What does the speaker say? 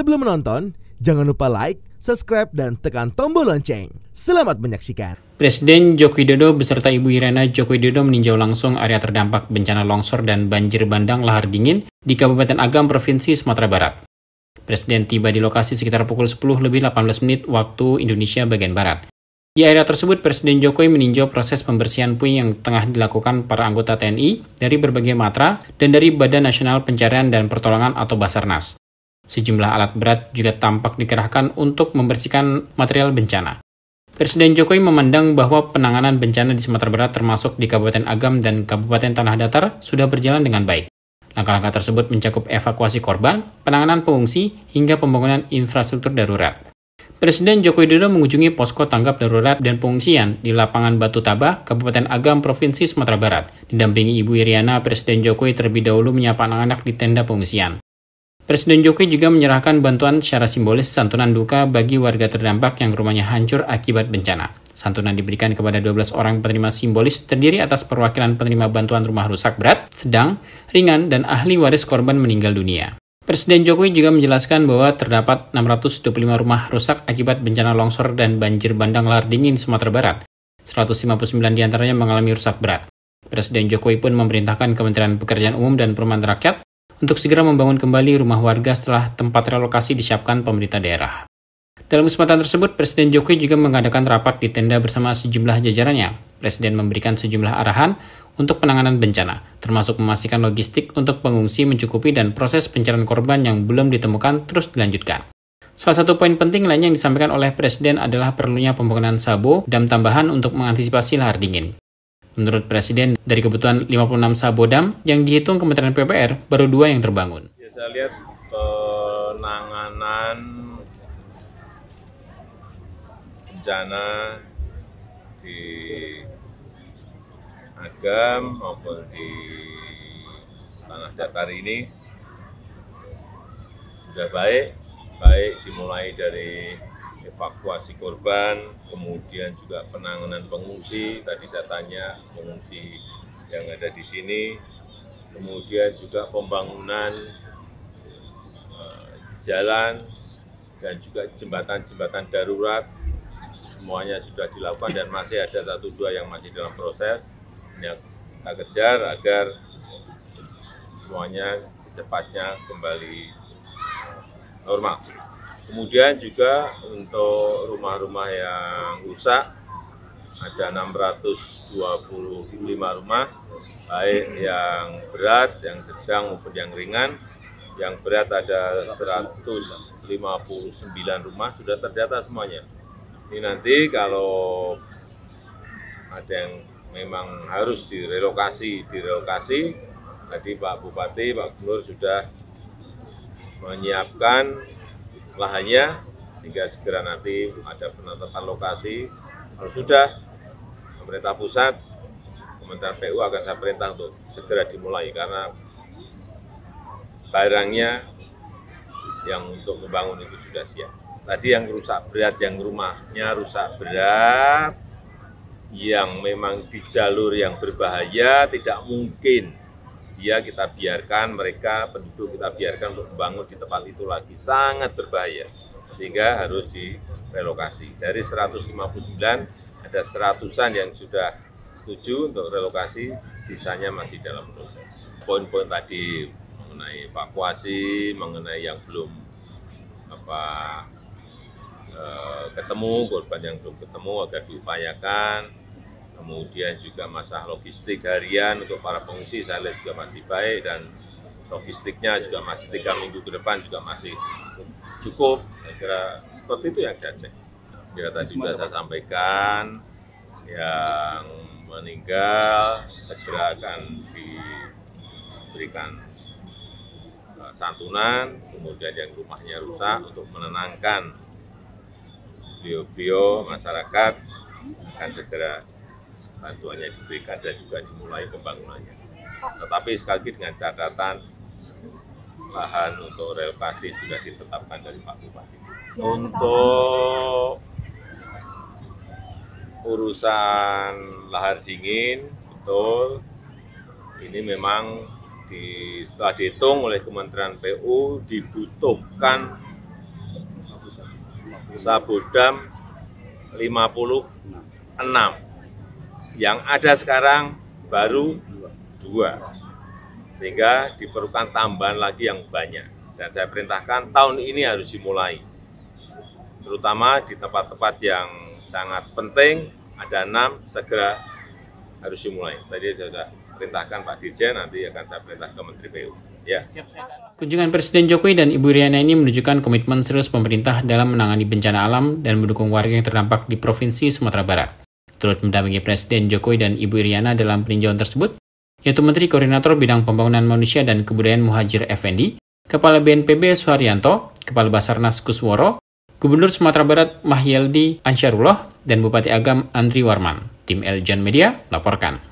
Sebelum menonton, jangan lupa like, subscribe, dan tekan tombol lonceng. Selamat menyaksikan. Presiden Joko Widodo beserta Ibu Iriana Joko Widodo meninjau langsung area terdampak bencana longsor dan banjir bandang lahar dingin di Kabupaten Agam, Provinsi Sumatera Barat. Presiden tiba di lokasi sekitar pukul 10:18 waktu Indonesia bagian Barat. Di area tersebut, Presiden Jokowi meninjau proses pembersihan puing yang tengah dilakukan para anggota TNI dari berbagai matra dan dari Badan Nasional Pencarian dan Pertolongan atau Basarnas. Sejumlah alat berat juga tampak dikerahkan untuk membersihkan material bencana. Presiden Jokowi memandang bahwa penanganan bencana di Sumatera Barat termasuk di Kabupaten Agam dan Kabupaten Tanah Datar sudah berjalan dengan baik. Langkah-langkah tersebut mencakup evakuasi korban, penanganan pengungsi, hingga pembangunan infrastruktur darurat. Presiden Joko Widodo mengunjungi posko tanggap darurat dan pengungsian di lapangan Batu Tabah, Kabupaten Agam, Provinsi Sumatera Barat. Didampingi Ibu Iriana, Presiden Jokowi terlebih dahulu menyapa anak-anak di tenda pengungsian. Presiden Jokowi juga menyerahkan bantuan secara simbolis santunan duka bagi warga terdampak yang rumahnya hancur akibat bencana. Santunan diberikan kepada 12 orang penerima simbolis terdiri atas perwakilan penerima bantuan rumah rusak berat, sedang, ringan, dan ahli waris korban meninggal dunia. Presiden Jokowi juga menjelaskan bahwa terdapat 625 rumah rusak akibat bencana longsor dan banjir bandang lahar dingin Sumatera Barat. 159 diantaranya mengalami rusak berat. Presiden Jokowi pun memerintahkan Kementerian Pekerjaan Umum dan Perumahan Rakyat untuk segera membangun kembali rumah warga setelah tempat relokasi disiapkan pemerintah daerah. Dalam kesempatan tersebut, Presiden Jokowi juga mengadakan rapat di tenda bersama sejumlah jajarannya. Presiden memberikan sejumlah arahan untuk penanganan bencana, termasuk memastikan logistik untuk pengungsi mencukupi dan proses pencarian korban yang belum ditemukan terus dilanjutkan. Salah satu poin penting lainnya yang disampaikan oleh Presiden adalah perlunya pembangunan sabo dam tambahan untuk mengantisipasi lahar dingin. Menurut Presiden, dari kebutuhan 56 sabo dam yang dihitung Kementerian PUPR, baru 2 yang terbangun. Ya, saya lihat penanganan bencana di Agam maupun di Tanah Datar ini sudah baik dimulai dari evakuasi korban, kemudian juga penanganan pengungsi. Tadi saya tanya pengungsi yang ada di sini, kemudian juga pembangunan jalan dan juga jembatan-jembatan darurat, semuanya sudah dilakukan dan masih ada 1-2 yang masih dalam proses. Yang kita kejar agar semuanya secepatnya kembali normal. Kemudian juga untuk rumah-rumah yang rusak, ada 625 rumah, baik yang berat, yang sedang maupun yang ringan. Yang berat ada 159 rumah, sudah terdata semuanya. Ini nanti kalau ada yang memang harus direlokasi. Tadi Pak Bupati, Pak Gubernur sudah menyiapkan lahannya, sehingga segera nanti ada penetapan lokasi. Kalau sudah, pemerintah pusat, Kementerian PU akan saya perintah untuk segera dimulai, karena barangnya yang untuk membangun itu sudah siap. Tadi yang rusak berat, yang rumahnya rusak berat, yang memang di jalur yang berbahaya, tidak mungkin kita biarkan, mereka penduduk kita biarkan untuk membangun di tempat itu lagi, sangat berbahaya, sehingga harus direlokasi. Dari 159, ada 100-an yang sudah setuju untuk relokasi, sisanya masih dalam proses. Poin-poin tadi mengenai evakuasi, mengenai yang belum ketemu, korban yang belum ketemu agar diupayakan. Kemudian juga masalah logistik harian untuk para pengungsi saya lihat juga masih baik, dan logistiknya juga masih 3 minggu ke depan juga masih cukup. Saya kira seperti itu yang saya cek. Ya, tadi sudah saya sampaikan, yang meninggal segera akan diberikan santunan, kemudian yang rumahnya rusak untuk menenangkan beliau-beliau masyarakat akan segera bantuannya diberikan dan juga dimulai pembangunannya. Tetapi sekali lagi dengan catatan lahan untuk relokasi sudah ditetapkan dari Pak Bupati. Untuk urusan lahar dingin, betul, ini memang setelah dihitung oleh Kementerian PU dibutuhkan Sabodam 56. Yang ada sekarang baru 2. Sehingga diperlukan tambahan lagi yang banyak. Dan saya perintahkan tahun ini harus dimulai. Terutama di tempat-tempat yang sangat penting, ada 6, segera harus dimulai. Tadi saya sudah perintahkan Pak Dirjen, nanti akan saya perintah ke Menteri PU. Ya. Kunjungan Presiden Jokowi dan Ibu Iriana ini menunjukkan komitmen serius pemerintah dalam menangani bencana alam dan mendukung warga yang terdampak di Provinsi Sumatera Barat. Turut mendampingi Presiden Jokowi dan Ibu Iriana dalam peninjauan tersebut, yaitu Menteri Koordinator Bidang Pembangunan Manusia dan Kebudayaan Muhadjir Effendi, Kepala BNPB Suharyanto, Kepala Basarnas Kusworo, Gubernur Sumatera Barat Mahyeldi Ansyarullah, dan Bupati Agam Andri Warman. Tim Eljan Media melaporkan.